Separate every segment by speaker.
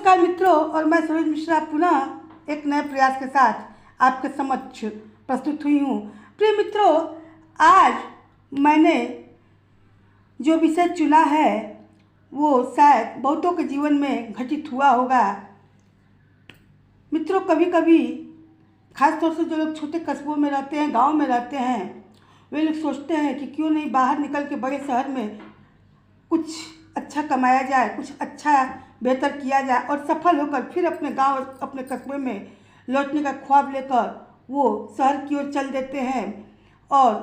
Speaker 1: नमस्कार मित्रों, और मैं सरोज मिश्रा पुनः एक नए प्रयास के साथ आपके समक्ष प्रस्तुत हुई हूँ। प्रिय मित्रों, आज मैंने जो विषय चुना है वो शायद बहुतों के जीवन में घटित हुआ होगा। मित्रों, कभी कभी खासतौर से जो लोग छोटे कस्बों में रहते हैं, गांव में रहते हैं, वे लोग सोचते हैं कि क्यों नहीं बाहर निकल के बड़े शहर में कुछ अच्छा कमाया जाए, कुछ अच्छा बेहतर किया जाए और सफल होकर फिर अपने गांव, अपने कस्बे में लौटने का ख्वाब लेकर वो शहर की ओर चल देते हैं। और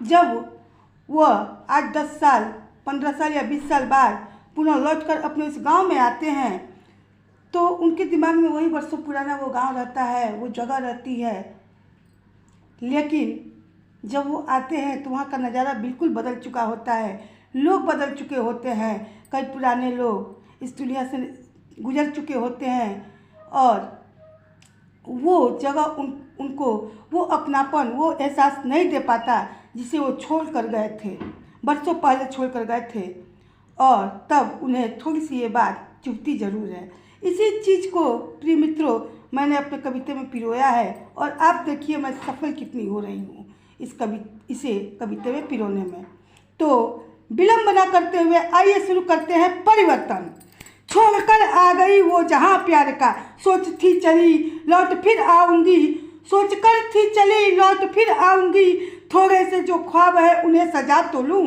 Speaker 1: जब वह 8-10 साल, 15 साल या 20 साल बाद पुनः लौटकर अपने उस गांव में आते हैं तो उनके दिमाग में वही वर्षों पुराना वो गांव रहता है, वो जगह रहती है। लेकिन जब वो आते हैं तो वहाँ का नज़ारा बिल्कुल बदल चुका होता है, लोग बदल चुके होते हैं, कई पुराने लोग इस दुनिया से गुजर चुके होते हैं और वो जगह उनको वो अपनापन, वो एहसास नहीं दे पाता जिसे वो छोड़ कर गए थे, बरसों पहले छोड़ कर गए थे। और तब उन्हें थोड़ी सी ये बात चुभती ज़रूर है। इसी चीज़ को प्रिय मित्रों मैंने अपने कविता में पिरोया है और आप देखिए मैं सफल कितनी हो रही हूँ इसे कविता में पिरोने में। तो विलंब न करते हुए आइए शुरू करते हैं परिवर्तन। छोड़कर आ गई वो जहाँ प्यार का, सोच थी चली लौट फिर आऊँगी, सोच कर थी चली लौट फिर आऊँगी। थोड़े से जो ख्वाब है उन्हें सजा तो लूँ,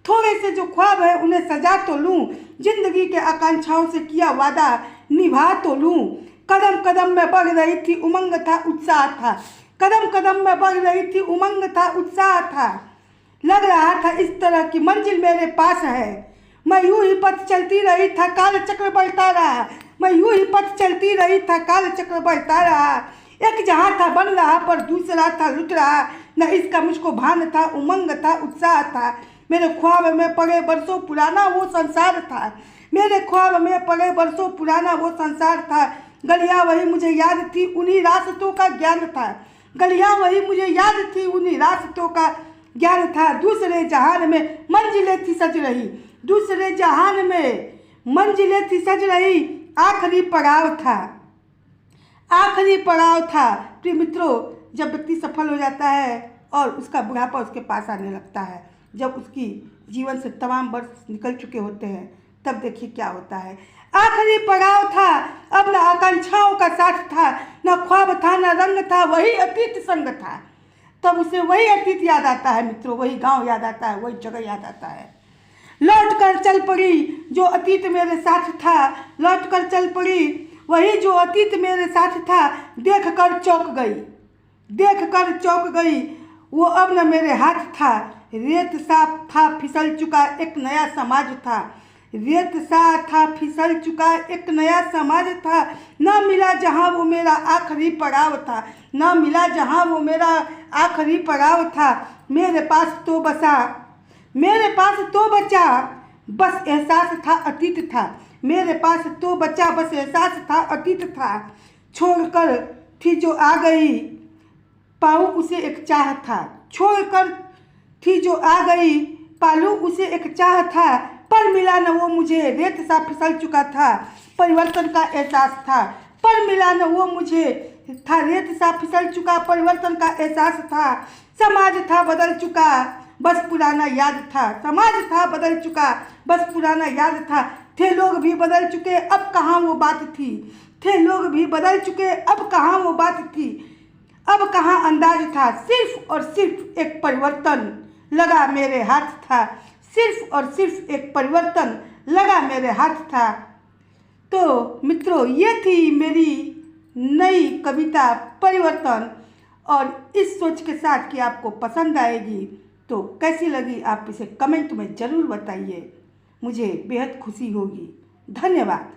Speaker 1: थोड़े से जो ख्वाब है उन्हें सजा तो लूँ। जिंदगी के आकांक्षाओं से किया वादा निभा तो लूँ। कदम कदम में बढ़ रही थी उमंग था, उत्साह था, कदम कदम में बढ़ रही थी उमंग था, उत्साह था। लग रहा था इस तरह की मंजिल मेरे पास है। मैं यूं ही पथ चलती रही था, काल चक्र बढ़ता रहा। मैं यूं ही पथ चलती रही था, काल चक्र बढ़ता रहा। एक जहां था बन रहा पर दूसरा था लुट रहा। न इसका मुझको भान था, उमंग था, उत्साह था। मेरे ख्वाब में पड़े बरसों पुराना वो संसार था, मेरे ख्वाब में पड़े बरसों पुराना वो संसार था। गलियां वही मुझे याद थी, उन्हीं रास्तों का ज्ञान था। गलियां वही मुझे याद थी, उन्हीं रास्तों का ज्ञान था। दूसरे जहान में मंजिलें थी सज रही, दूसरे जहान में मंजिलें थी सज रही। आखिरी पड़ाव था, आखिरी पड़ाव था। प्रिय मित्रों, जब व्यक्ति सफल हो जाता है और उसका बुढ़ापा उसके पास आने लगता है, जब उसकी जीवन से तमाम वर्ष निकल चुके होते हैं, तब देखिए क्या होता है। आखिरी पड़ाव था, अब न आकांक्षाओं का साथ था, न ख्वाब था, न रंग था, वही अतीत संग था। तब उसे वही अतीत याद आता है मित्रों, वही गांव याद आता है, वही जगह याद आता है। लौट कर चल पड़ी जो अतीत मेरे साथ था, लौट कर चल पड़ी वही जो अतीत मेरे साथ था। देख कर चौंक गई, देख कर चौंक गई, वो अब न मेरे हाथ था। रेत सा था फिसल चुका एक नया समाज था, रेत सा था फिसल चुका एक नया समाज था। न मिला जहाँ वो मेरा आखिरी पड़ाव था, न मिला जहाँ वो मेरा आखिरी पड़ाव था। मेरे पास तो बचा, मेरे पास तो बचा बस एहसास था, अतीत था। मेरे पास तो बचा बस एहसास था, अतीत था। छोड़कर थी जो आ गई पाऊँ उसे एक चाह था, छोड़कर थी जो आ गई पालू उसे एक चाह था। पर मिला न वो मुझे, रेत सा फिसल चुका था, परिवर्तन का एहसास था। पर मिला न वो मुझे था, रेत सा फिसल चुका, परिवर्तन का एहसास था। समाज था बदल चुका, बस पुराना याद था। समाज था बदल चुका, बस पुराना याद था। थे लोग भी बदल चुके, अब कहाँ वो बात थी। थे लोग भी बदल चुके, अब कहाँ वो बात थी। अब कहाँ अंदाज था, सिर्फ और सिर्फ एक परिवर्तन लगा मेरे हाथ था। सिर्फ और सिर्फ एक परिवर्तन लगा मेरे हाथ था। तो मित्रों, ये थी मेरी नई कविता परिवर्तन, और इस सोच के साथ कि आपको पसंद आएगी, तो कैसी लगी आप इसे कमेंट में ज़रूर बताइए, मुझे बेहद खुशी होगी। धन्यवाद।